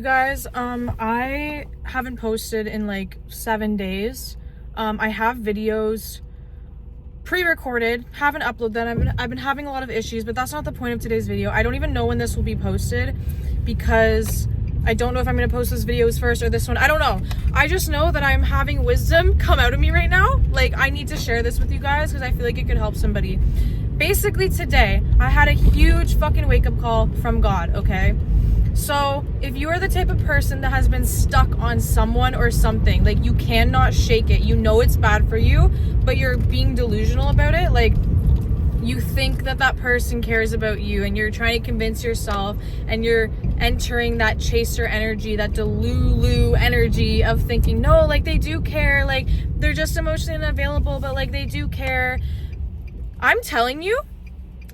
Guys, I haven't posted in like 7 days. I have videos pre-recorded, haven't uploaded them. I've been having a lot of issues, but that's not the point of today's video. I don't even know when this will be posted because I don't know if I'm gonna post this video first or this one. I don't know. I just know that I'm having wisdom come out of me right now. Like, I need to share this with you guys because I feel like it could help somebody. Basically today, I had a huge fucking wake-up call from God, okay? So if you are the type of person that has been stuck on someone or something, like you cannot shake it, you know it's bad for you, but you're being delusional about it, like you think that that person cares about you and you're trying to convince yourself and you're entering that chaser energy, that delulu energy of thinking, no, like they do care, like they're just emotionally unavailable, but like they do care. I'm telling you,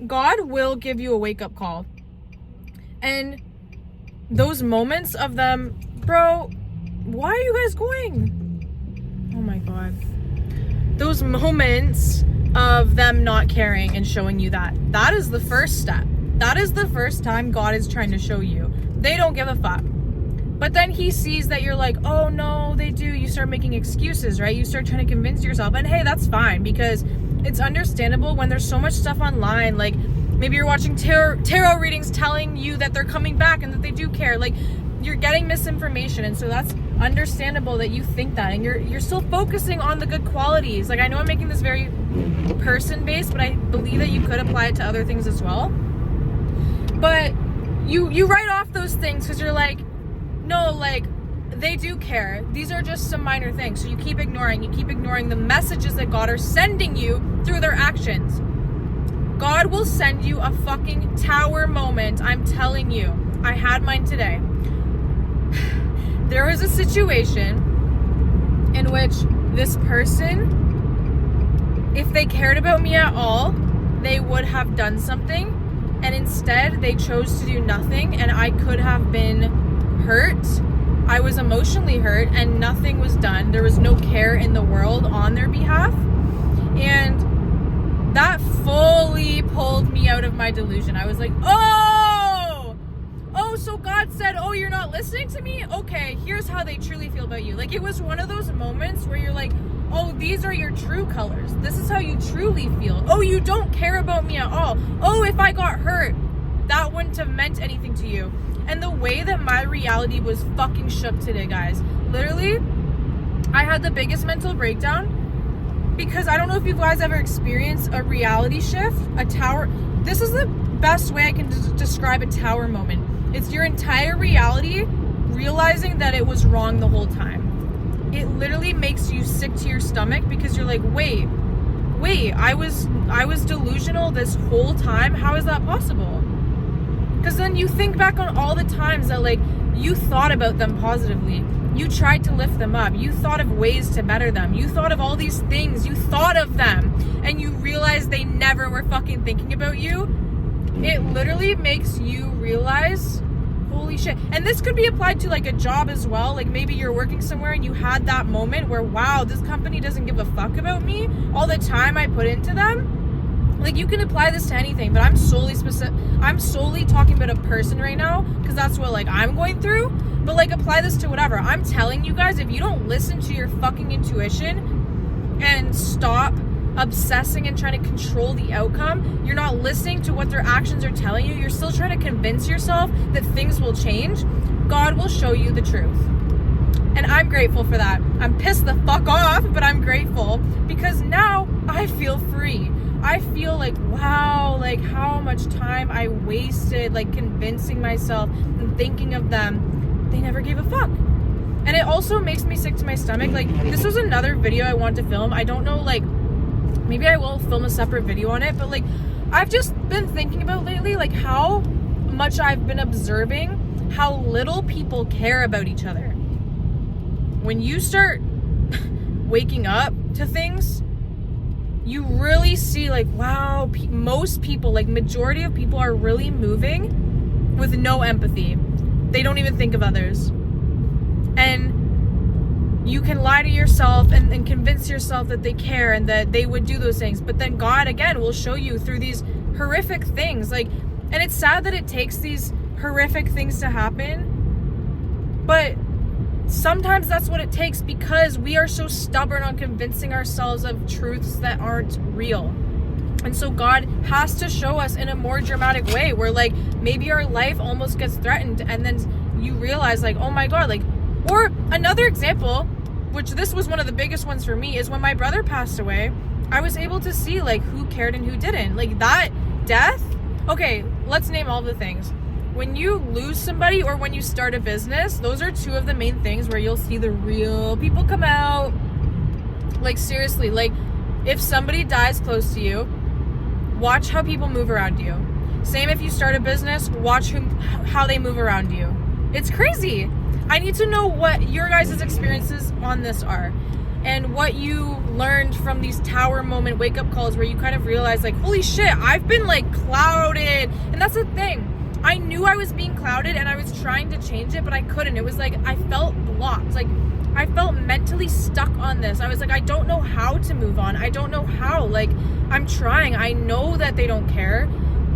God will give you a wake-up call. And those moments of them, bro, why are you guys going? Oh my God. Those moments of them not caring and showing you that is the first step. That is the first time God is trying to show you. They don't give a fuck. But then he sees that you're like, oh no, they do. You start making excuses, right? You start trying to convince yourself. And hey, that's fine because it's understandable when there's so much stuff online, like maybe you're watching tarot readings telling you that they're coming back and that they do care. Like, you're getting misinformation, and so that's understandable that you think that, and you're still focusing on the good qualities. Like, I know I'm making this very person-based, but I believe that you could apply it to other things as well. But you write off those things because you're like, no, like, they do care. These are just some minor things. So you keep ignoring the messages that God are sending you through their actions. God will send you a fucking tower moment. I'm telling you. I had mine today. There was a situation in which this person, if they cared about me at all, they would have done something. And instead, they chose to do nothing. And I could have been hurt. I was emotionally hurt and nothing was done. There was no care in the world on their behalf. And that fully pulled me out of my delusion. I was like, so God said, oh, you're not listening to me? Okay, here's how they truly feel about you. Like, it was one of those moments where you're like, oh, these are your true colors. This is how you truly feel. Oh, you don't care about me at all. Oh, if I got hurt, that wouldn't have meant anything to you. And the way that my reality was fucking shook today, guys. Literally, I had the biggest mental breakdown. Because I don't know if you guys ever experienced a reality shift, a tower. This is the best way I can describe a tower moment. It's your entire reality realizing that it was wrong the whole time. It literally makes you sick to your stomach because you're like, wait, I was delusional this whole time. How is that possible? Because then you think back on all the times that, like, you thought about them positively. You tried to lift them up. You thought of ways to better them. You thought of all these things. You thought of them. And you realized they never were fucking thinking about you. It literally makes you realize, holy shit. And this could be applied to, like, a job as well. Like, maybe you're working somewhere and you had that moment where, wow, this company doesn't give a fuck about me. All the time I put into them. Like, you can apply this to anything, but I'm solely talking about a person right now because that's what, like, I'm going through. But, like, apply this to whatever. I'm telling you guys, if you don't listen to your fucking intuition and stop obsessing and trying to control the outcome, you're not listening to what their actions are telling you, you're still trying to convince yourself that things will change, God will show you the truth. And I'm grateful for that. I'm pissed the fuck off, but I'm grateful because now I feel free. I feel like, wow, like how much time I wasted, like, convincing myself and thinking of them. They never gave a fuck. And it also makes me sick to my stomach. Like, this was another video I wanted to film. I don't know, like, maybe I will film a separate video on it, but, like, I've just been thinking about lately, like, how much I've been observing how little people care about each other. When you start waking up to things, you really see, like, wow, most people, like, majority of people are really moving with no empathy. They don't even think of others. And you can lie to yourself and convince yourself that they care and that they would do those things. But then God, again, will show you through these horrific things. Like, and it's sad that it takes these horrific things to happen But sometimes that's what it takes, because we are so stubborn on convincing ourselves of truths that aren't real. And so God has to show us in a more dramatic way, where like maybe our life almost gets threatened, and then you realize like, oh my God, like, or another example, which this was one of the biggest ones for me, is when my brother passed away, I was able to see like who cared and who didn't. Like that death, okay, let's name all the things. When you lose somebody or when you start a business, those are two of the main things where you'll see the real people come out. Like seriously, like if somebody dies close to you, watch how people move around you. Same if you start a business, watch how they move around you. It's crazy. I need to know what your guys' experiences on this are, and what you learned from these tower moment wake up calls where you kind of realize like, holy shit, I've been like clouded. And that's the thing. I knew I was being clouded and I was trying to change it, but I couldn't. It was like I felt blocked. Like I felt mentally stuck on this. I was like, I don't know how to move on. I don't know how. Like I'm trying. I know that they don't care,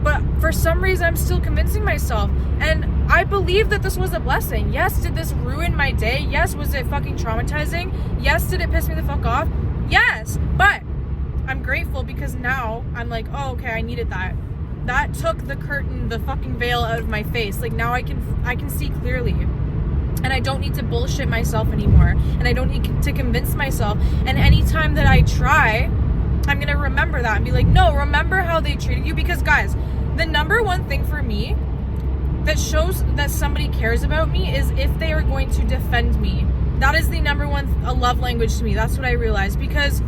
but for some reason I'm still convincing myself. And I believe that this was a blessing. Yes, did this ruin my day? Yes, was it fucking traumatizing? Yes, did it piss me the fuck off? Yes, but I'm grateful because now I'm like, oh, okay, I needed that. That took the curtain, the fucking veil out of my face. Like now I can see clearly. And I don't need to bullshit myself anymore. And I don't need to convince myself. And anytime that I try, I'm gonna remember that and be like, no, remember how they treated you. Because guys, the number one thing for me that shows that somebody cares about me is if they are going to defend me. That is the number one love language to me. That's what I realized, because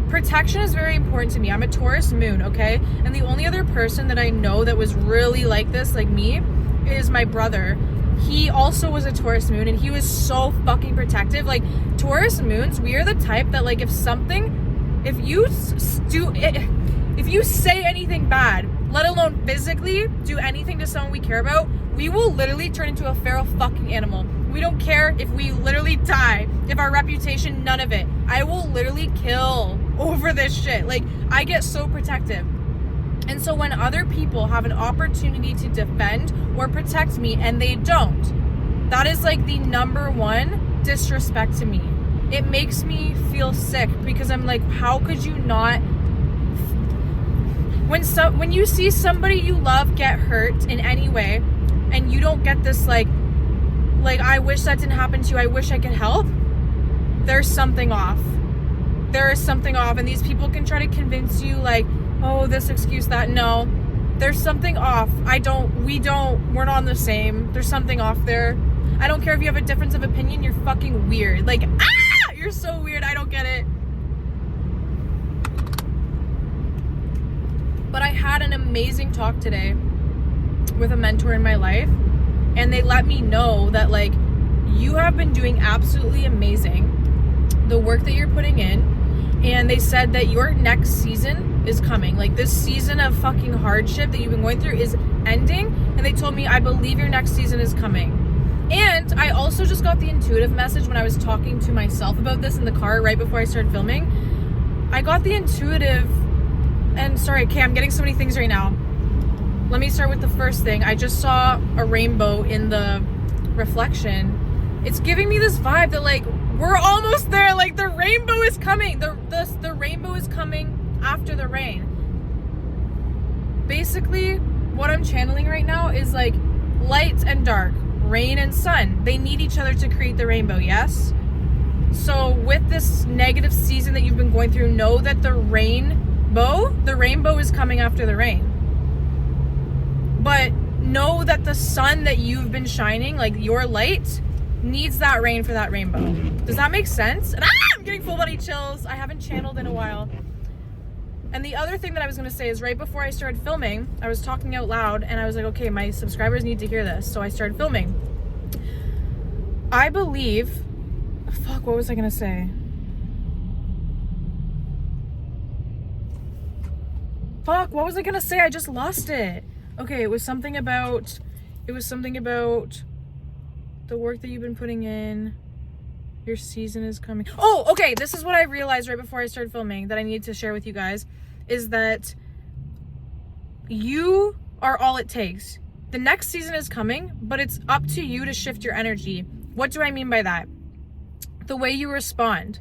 protection is very important to me. I'm a Taurus moon, okay? And the only other person that I know that was really like this, like me, is my brother. He also was a Taurus moon, and he was so fucking protective. Like Taurus moons, we are the type that like if you say anything bad, let alone physically do anything to someone we care about, we will literally turn into a feral fucking animal. We don't care if we literally die, if our reputation, none of it. I will literally kill over this shit. Like, I get so protective. And so when other people have an opportunity to defend or protect me and they don't, that is like the number one disrespect to me. It makes me feel sick because I'm like, how could you not? When you see somebody you love get hurt in any way and you don't get this like I wish that didn't happen to you, I wish I could help, there's something off. There is something off. And these people can try to convince you like, oh, this excuse, that. No, there's something off. We're not on the same. There's something off there. I don't care if you have a difference of opinion, you're fucking weird. Like, you're so weird, I don't get it. But I had an amazing talk today with a mentor in my life, and they let me know that like, you have been doing absolutely amazing, the work that you're putting in, and they said that your next season is coming. Like this season of fucking hardship that you've been going through is ending, and they told me, I believe your next season is coming. And I also just got the intuitive message when I was talking to myself about this in the car right before I started filming. I got the intuitive, and sorry, okay, I'm getting so many things right now. Let me start with the first thing. I just saw a rainbow in the reflection. It's giving me this vibe that like, we're almost there. Like the rainbow is coming. The rainbow is coming after the rain. Basically, what I'm channeling right now is like light and dark, rain and sun. They need each other to create the rainbow, yes? So with this negative season that you've been going through, know that the rainbow is coming after the rain. But know that the sun that you've been shining, like your light, needs that rain for that rainbow. Does that make sense? And I'm getting full body chills. I haven't channeled in a while. And the other thing that I was going to say is right before I started filming, I was talking out loud and I was like, okay, my subscribers need to hear this. So I started filming. I believe, fuck, what was I going to say? Fuck, what was I going to say? I just lost it. Okay, it was something about the work that you've been putting in. Your season is coming. Oh, okay. This is what I realized right before I started filming that I need to share with you guys, is that you are all it takes. The next season is coming, but it's up to you to shift your energy. What do I mean by that? The way you respond.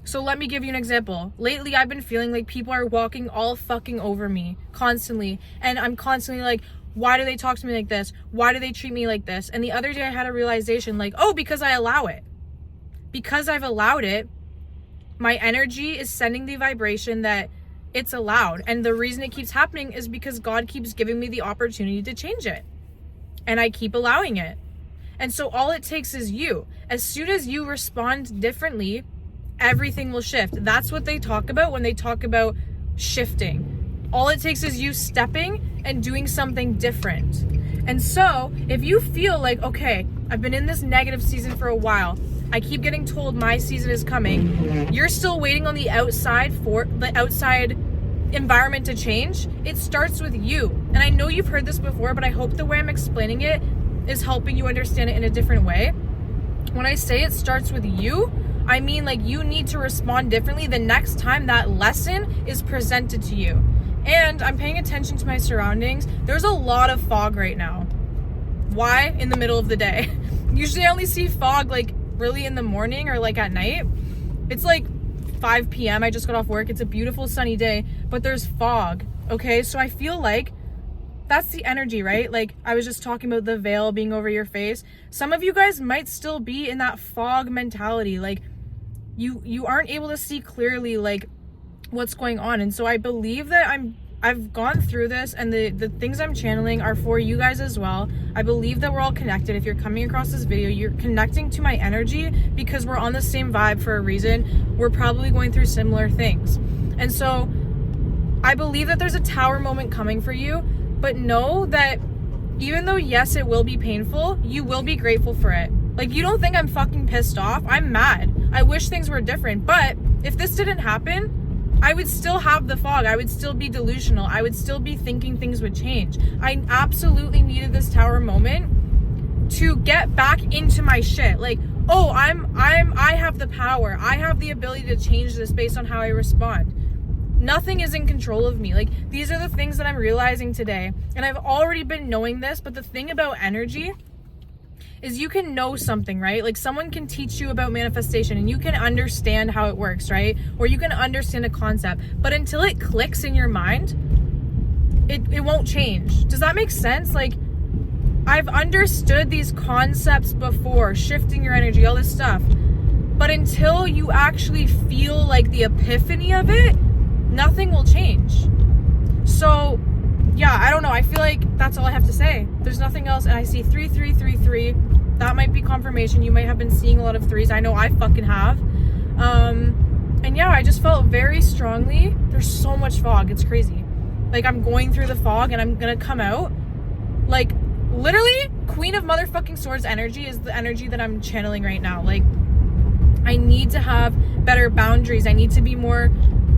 So let me give you an example. Lately, I've been feeling like people are walking all fucking over me constantly. And I'm constantly like, why do they talk to me like this? Why do they treat me like this? And the other day I had a realization like, oh, because I allow it. Because I've allowed it, my energy is sending the vibration that it's allowed. And the reason it keeps happening is because God keeps giving me the opportunity to change it. And I keep allowing it. And so all it takes is you. As soon as you respond differently, everything will shift. That's what they talk about when they talk about shifting. All it takes is you stepping and doing something different. And so if you feel like, okay, I've been in this negative season for a while, I keep getting told my season is coming, you're still waiting on the outside for the outside environment to change, it starts with you. And I know you've heard this before, but I hope the way I'm explaining it is helping you understand it in a different way. When I say it starts with you, I mean like you need to respond differently the next time that lesson is presented to you. And I'm paying attention to my surroundings. There's a lot of fog right now. Why? In the middle of the day. Usually I only see fog like really in the morning or like at night. It's like 5 p.m. I just got off work. It's a beautiful sunny day, but there's fog. Okay, so I feel like that's the energy, right? Like I was just talking about the veil being over your face. Some of you guys might still be in that fog mentality. Like you aren't able to see clearly like what's going on. And so I believe that I've gone through this, and the things I'm channeling are for you guys as well. I believe that we're all connected. If you're coming across this video, you're connecting to my energy because we're on the same vibe for a reason. We're probably going through similar things. And so I believe that there's a tower moment coming for you, but know that even though, yes, it will be painful, you will be grateful for it. Like, you don't think I'm fucking pissed off. I'm mad. I wish things were different. But if this didn't happen, I would still have the fog. I would still be delusional. I would still be thinking things would change. I absolutely needed this tower moment to get back into my shit. Like, oh, I have the power. I have the ability to change this based on how I respond. Nothing is in control of me. Like, these are the things that I'm realizing today. And I've already been knowing this, but the thing about energy is you can know something, right? Like someone can teach you about manifestation and you can understand how it works, right? Or you can understand a concept, but until it clicks in your mind, it won't change. Does that make sense? Like, I've understood these concepts before, shifting your energy, all this stuff, but until you actually feel like the epiphany of it, nothing will change. So yeah, I don't know. I feel like that's all I have to say. There's nothing else. And I see 3333. That might be confirmation. You might have been seeing a lot of threes. I know I fucking have. And yeah, I just felt very strongly. There's so much fog. It's crazy. Like, I'm going through the fog and I'm going to come out. Like, literally, Queen of motherfucking Swords energy is the energy that I'm channeling right now. Like, I need to have better boundaries. I need to be more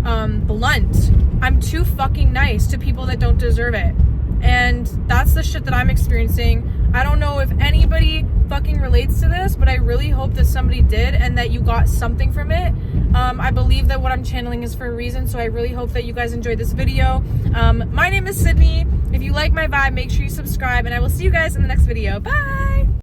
blunt. I'm too fucking nice to people that don't deserve it. And that's the shit that I'm experiencing. I don't know if anybody fucking relates to this, but I really hope that somebody did and that you got something from it. I believe that what I'm channeling is for a reason, so I really hope that you guys enjoyed this video. My name is Sydney. If you like my vibe, make sure you subscribe, and I will see you guys in the next video. Bye!